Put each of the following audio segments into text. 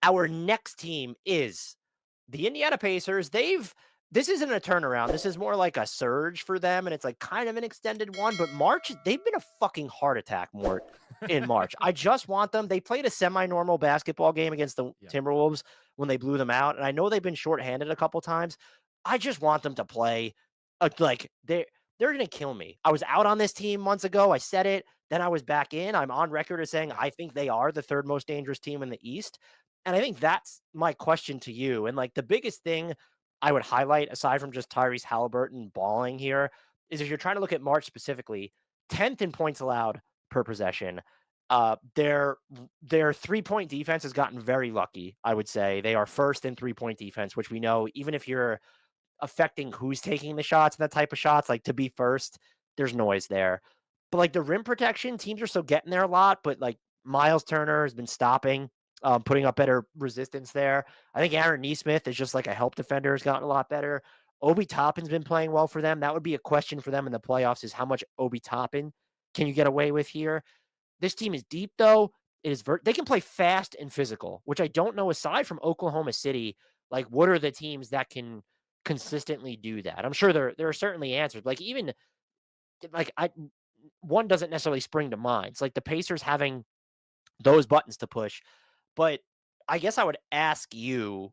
Our next team is the Indiana Pacers. This isn't a turnaround. This is more like a surge for them, and it's like kind of an extended one. But March, they've been a fucking heart attack, Mort, in March. I just want them. They played a semi-normal basketball game against the Yeah. Timberwolves when they blew them out, and I know they've been shorthanded a couple times. I just want them to play. Like they're gonna kill me. I was out on this team months ago. I said it. Then I was back in. I'm on record as saying Yeah. I think they are the third most dangerous team in the East. And I think that's my question to you. And like the biggest thing I would highlight, aside from just Tyrese Halliburton balling here, is if you're trying to look at March specifically, 10th in points allowed per possession. Their 3-point defense has gotten very lucky. I would say they are first in 3-point defense, which we know even if you're affecting who's taking the shots and that type of shots, like to be first, there's noise there. But like the rim protection, teams are still getting there a lot, but like Miles Turner has been stopping, putting up better resistance there. I think Aaron Nesmith is just like a help defender, has gotten a lot better. Obi Toppin's been playing well for them. That would be a question for them in the playoffs: is how much Obi Toppin can you get away with here? This team is deep though. They can play fast and physical, which I don't know aside from Oklahoma City. Like, what are the teams that can consistently do that? I'm sure there are certainly answers. Like even like I one doesn't necessarily spring to mind. It's like the Pacers having those buttons to push. But I guess I would ask you,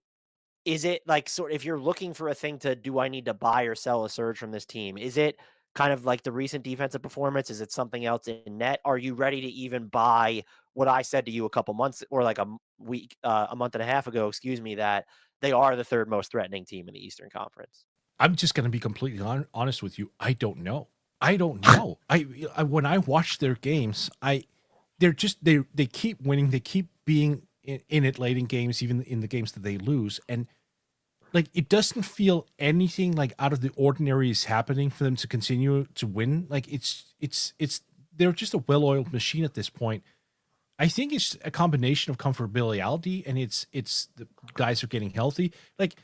is it like sort if you're looking for a thing to do I need to buy or sell a surge from this team? Is it kind of like the recent defensive performance? Is it something else in net? Are you ready to even buy what I said to you a couple months or like a month and a half ago, excuse me, that they are the third most threatening team in the Eastern Conference? I'm just gonna be completely honest with you. I don't know. I don't know. I when I watch their games, they're just they keep winning. They keep being in it late in games, even in the games that they lose, and like it doesn't feel anything like out of the ordinary is happening for them to continue to win. Like it's they're just a well-oiled machine at this point. I think it's a combination of comfortability and it's the guys are getting healthy. Like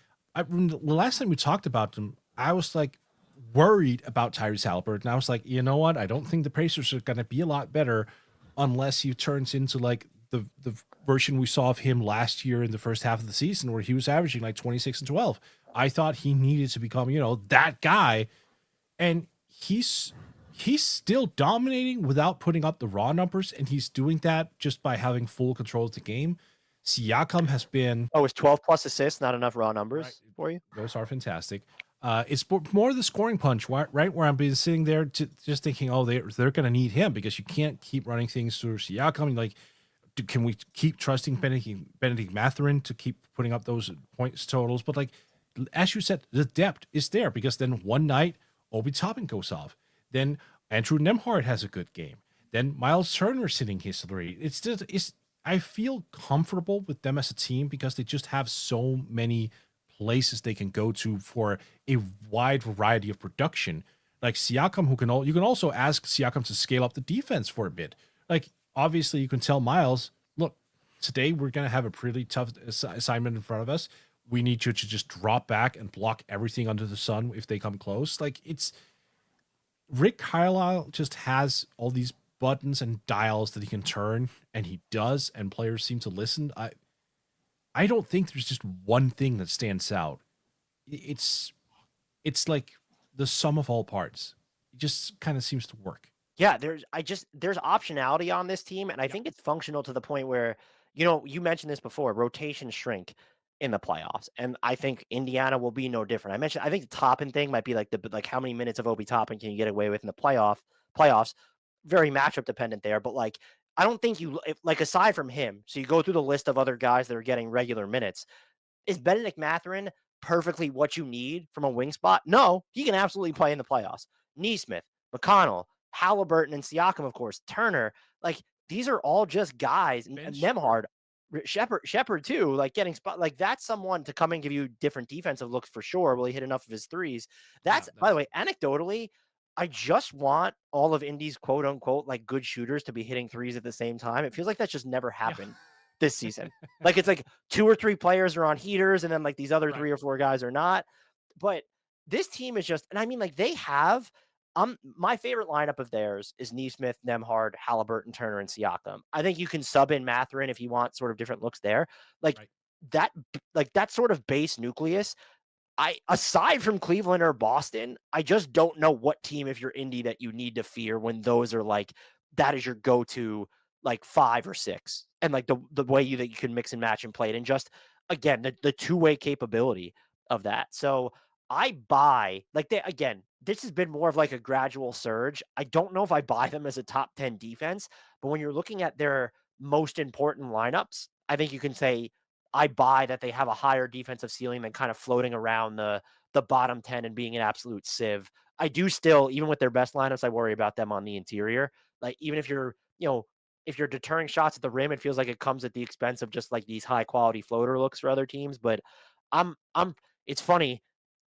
when the last time we talked about them, I was like worried about Tyrese Halliburton. I was like, you know what? I don't think the Pacers are going to be a lot better unless he turns into like the version we saw of him last year in the first half of the season, where he was averaging like 26 and 12. I thought he needed to become, that guy, and he's still dominating without putting up the raw numbers, and he's doing that just by having full control of the game. Siakam has been Oh, is 12 plus assists not enough raw right. numbers for you? Those are fantastic. It's more the scoring punch, right? Where I'm been sitting there just thinking, oh, they're going to need him because you can't keep running things through Siakam. Like, can we keep trusting Benedict Mathurin to keep putting up those points totals? But like, as you said, the depth is there because then one night Obi Toppin goes off, then Andrew Nemhard has a good game, then Miles Turner's hitting his three. It's just I feel comfortable with them as a team because they just have so many places they can go to for a wide variety of production. Like Siakam, you can also ask Siakam to scale up the defense for a bit. Like obviously, you can tell Miles, look, today we're gonna have a pretty tough assignment in front of us. We need you to just drop back and block everything under the sun if they come close. Like it's Rick Carlisle just has all these buttons and dials that he can turn, and he does, and players seem to listen. I don't think there's just one thing that stands out. It's it's like the sum of all parts. It just kind of seems to work. Yeah, there's optionality on this team, and I Yeah. think it's functional to the point where, you mentioned this before, rotation shrink in the playoffs, and I think Indiana will be no different. I think the Toppin thing might be like how many minutes of Obi Toppin can you get away with in the playoffs? Very matchup dependent there, but like I don't think like aside from him, so you go through the list of other guys that are getting regular minutes. Is Benedict Mathurin perfectly what you need from a wing spot? No, he can absolutely play in the playoffs. Neesmith, McConnell, Halliburton, and Siakam, of course, Turner. Like these are all just guys, and Bench. Nemhard, Shepard too. Like getting spot, like that's someone to come and give you different defensive looks for sure. Will he hit enough of his threes? Yeah, That's by the that's way, anecdotally, I just want all of Indy's quote unquote like good shooters to be hitting threes at the same time. It feels like that's just never yeah. happened this season. Like it's like two or three players are on heaters, and then like these other Right. three or four guys are not. But this team is just, and I mean, like they have. My favorite lineup of theirs is Neesmith, Nemhard, Halliburton, Turner, and Siakam. I think you can sub in Mathurin if you want sort of different looks there. Like Right. that sort of base nucleus, I aside from Cleveland or Boston, I just don't know what team if you're Indy that you need to fear when those are like that is your go-to like 5 or 6. And like the way that you can mix and match and play it and just again the two-way capability of that. So I buy like they again, this has been more of like a gradual surge. I don't know if I buy them as a top 10 defense, but when you're looking at their most important lineups, I think you can say I buy that they have a higher defensive ceiling than kind of floating around the bottom 10 and being an absolute sieve. I do still, even with their best lineups, I worry about them on the interior. Like even if you're, if you're deterring shots at the rim, it feels like it comes at the expense of just like these high quality floater looks for other teams. But I'm it's funny.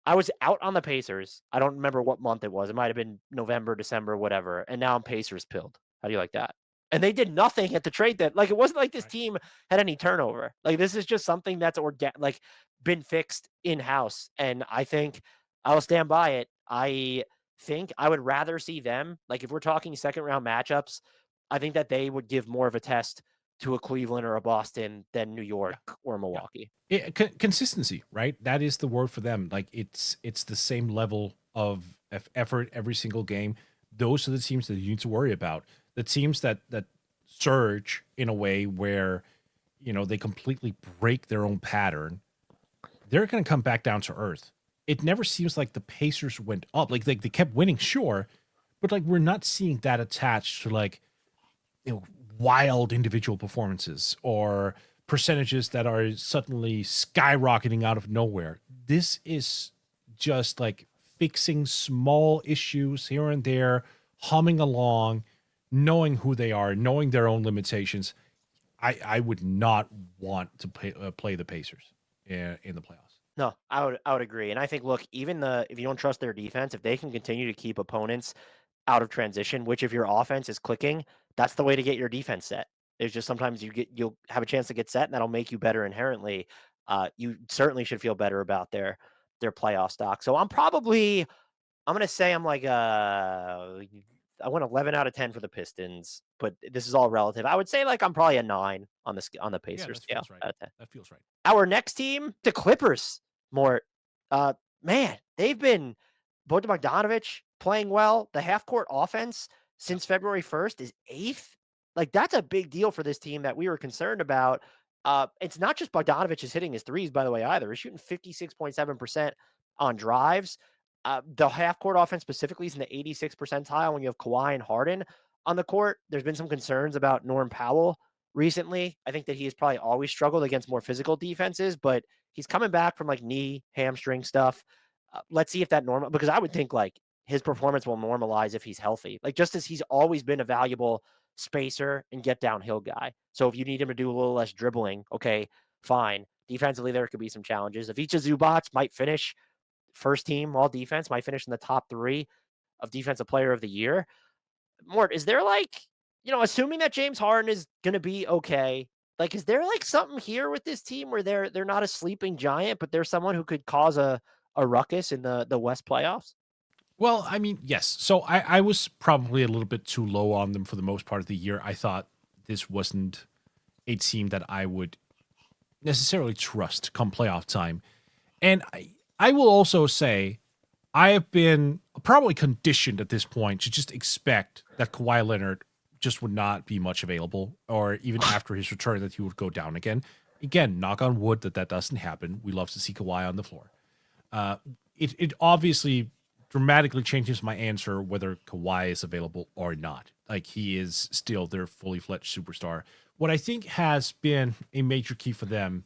I was out on the Pacers. I don't remember what month it was. It might have been November, December, whatever. And now I'm Pacers pilled. How do you like that? And they did nothing at the trade that like it wasn't like this Right. team had any turnover. Like this is just something that's like been fixed in house. And I think I'll stand by it. I think I would rather see them like if we're talking second round matchups, I think that they would give more of a test to a Cleveland or a Boston than New York Yeah. or Yeah. Milwaukee. Consistency, right? That is the word for them. Like it's the same level of effort every single game. Those are the teams that you need to worry about. The teams that surge in a way where they completely break their own pattern. They're going to come back down to earth. It never seems like the Pacers went up. Like they kept winning, sure, but like we're not seeing that attached to like you know wild individual performances or percentages that are suddenly skyrocketing out of nowhere. This is just like fixing small issues here and there, humming along, knowing who they are, knowing their own limitations. I would not want to play the Pacers in the playoffs. No, I would agree. And I think look, even if you don't trust their defense, if they can continue to keep opponents out of transition, which if your offense is clicking, that's the way to get your defense set. It's just sometimes you'll have a chance to get set and that'll make you better inherently. You certainly should feel better about their playoff stock. So I'm gonna say I'm like I went 11 out of 10 for the Pistons, but this is all relative. I would say like I'm probably a 9 on on the Yeah, Pacers that scale feels right. out of 10. That feels right. Our next team, the Clippers, Mort. Uh, man, they've been Bojan Bogdanovic playing well. The half court offense Yep. since February 1st is 8th. Like that's a big deal for this team that we were concerned about. It's not just Bogdanovic is hitting his threes, by the way, either. He's shooting 56.7% on drives. The half court offense specifically is in the 86th percentile when you have Kawhi and Harden on the court. There's been some concerns about Norm Powell recently. I think that he has probably always struggled against more physical defenses, but he's coming back from like knee, hamstring stuff. Let's see if that normal because I would think like his performance will normalize if he's healthy. Like just as he's always been a valuable spacer and get downhill guy. So if you need him to do a little less dribbling, okay, fine. Defensively, there could be some challenges. Ivica Zubac might finish first team all defense, might finish in the top 3 of defensive player of the year. Mort, is there like, assuming that James Harden is going to be okay, like, is there like something here with this team where they're not a sleeping giant, but there's someone who could cause a ruckus in the West playoffs? Well, I mean, yes. So I was probably a little bit too low on them for the most part of the year. I thought this wasn't a team that I would necessarily trust come playoff time. And I will also say I have been probably conditioned at this point to just expect that Kawhi Leonard just would not be much available, or even after his return that he would go down again. Again, knock on wood that doesn't happen. We love to see Kawhi on the floor. Uh, it obviously dramatically changes my answer whether Kawhi is available or not. Like he is still their fully fledged superstar. What I think has been a major key for them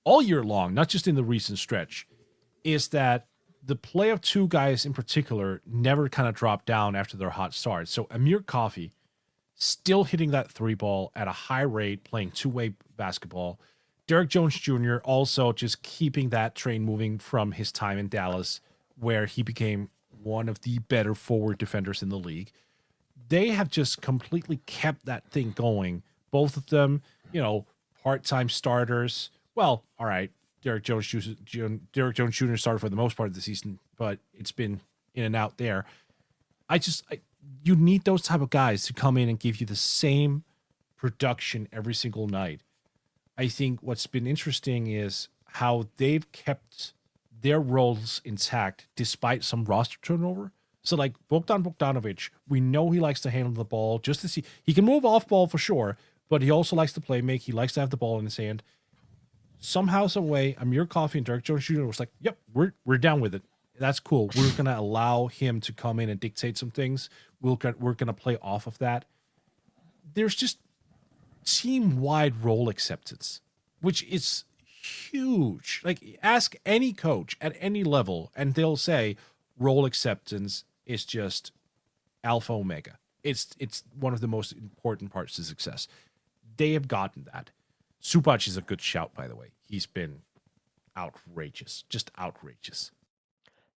all year long, not just in the recent stretch, is that the play of two guys in particular never kind of dropped down after their hot start. So Amir Coffey still hitting that three ball at a high rate, playing two-way basketball. Derek Jones Jr. also just keeping that train moving from his time in Dallas, where he became one of the better forward defenders in the league. They have just completely kept that thing going. Both of them, part-time starters. Well, all right, Derek Jones Jr. started for the most part of the season, but it's been in and out there. You need those type of guys to come in and give you the same production every single night. I think what's been interesting is how they've kept their roles intact despite some roster turnover. So like Bogdanovic, we know he likes to handle the ball just to see he can move off ball for sure, but he also likes to play make. He likes to have the ball in his hand. Somehow, some way, Amir Coffey and Derek Jones Jr. was like, "Yep, we're down with it. That's cool. We're gonna allow him to come in and dictate some things. We're gonna play off of that." There's just team wide role acceptance, which is huge. Like, ask any coach at any level, and they'll say role acceptance is just alpha omega. It's one of the most important parts to success. They have gotten that. Subac is a good shout, by the way. He's been outrageous, just outrageous.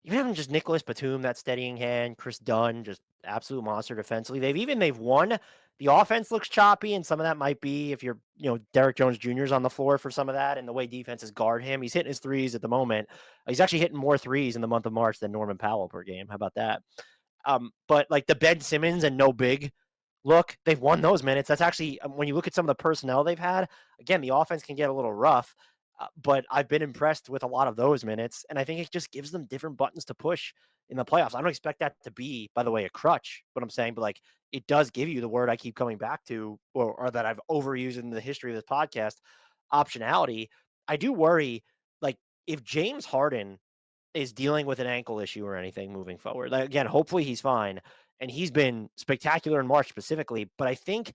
Even having just Nicholas Batum, that steadying hand, Chris Dunn, just absolute monster defensively. They've won. The offense looks choppy, and some of that might be if you're, Derek Jones Jr. is on the floor for some of that, and the way defenses guard him. He's hitting his threes at the moment. He's actually hitting more threes in the month of March than Norman Powell per game. How about that? But like the Ben Simmons and no big look, they've won those minutes. That's actually, when you look at some of the personnel they've had, again, the offense can get a little rough, but I've been impressed with a lot of those minutes. And I think it just gives them different buttons to push in the playoffs. I don't expect that to be, by the way, a crutch, what I'm saying, but like it does give you the word I keep coming back to, or that I've overused in the history of this podcast, optionality. I do worry, like, if James Harden is dealing with an ankle issue or anything moving forward. Like, again, hopefully he's fine. And he's been spectacular in March specifically. But I think,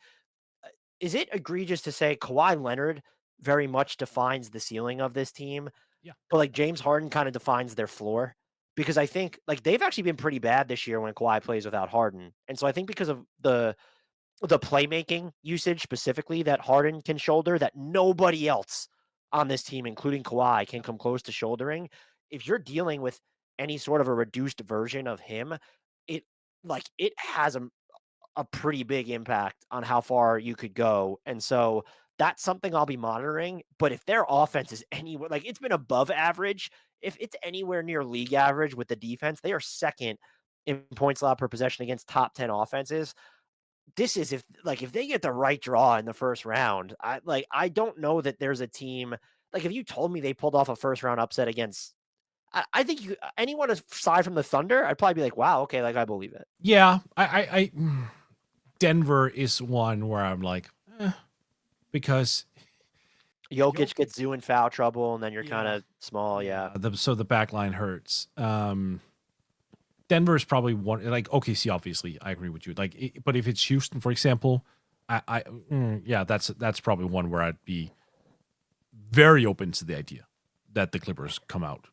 is it egregious to say Kawhi Leonard very much defines the ceiling of this team? Yeah. But like James Harden kind of defines their floor? Because I think like they've actually been pretty bad this year when Kawhi plays without Harden. And so I think because of the playmaking usage specifically that Harden can shoulder, that nobody else on this team, including Kawhi, can come close to shouldering. If you're dealing with any sort of a reduced version of him, it it has a pretty big impact on how far you could go. And so that's something I'll be monitoring. But if their offense is anywhere, like it's been above average, if it's anywhere near league average with the defense, they are second in points allowed per possession against top 10 offenses. This is if they get the right draw in the first round, I don't know that there's a team like if you told me they pulled off a first round upset against I think anyone aside from the Thunder, I'd probably be like, wow, okay, like I believe it. Yeah, Denver is one where I'm like, because Jokic gets Zoo in foul trouble, and then you're kind yeah, of small, yeah. so the back line hurts. Denver is probably one, like OKC. Obviously, I agree with you. Like, but if it's Houston, for example, yeah, that's probably one where I'd be very open to the idea that the Clippers come out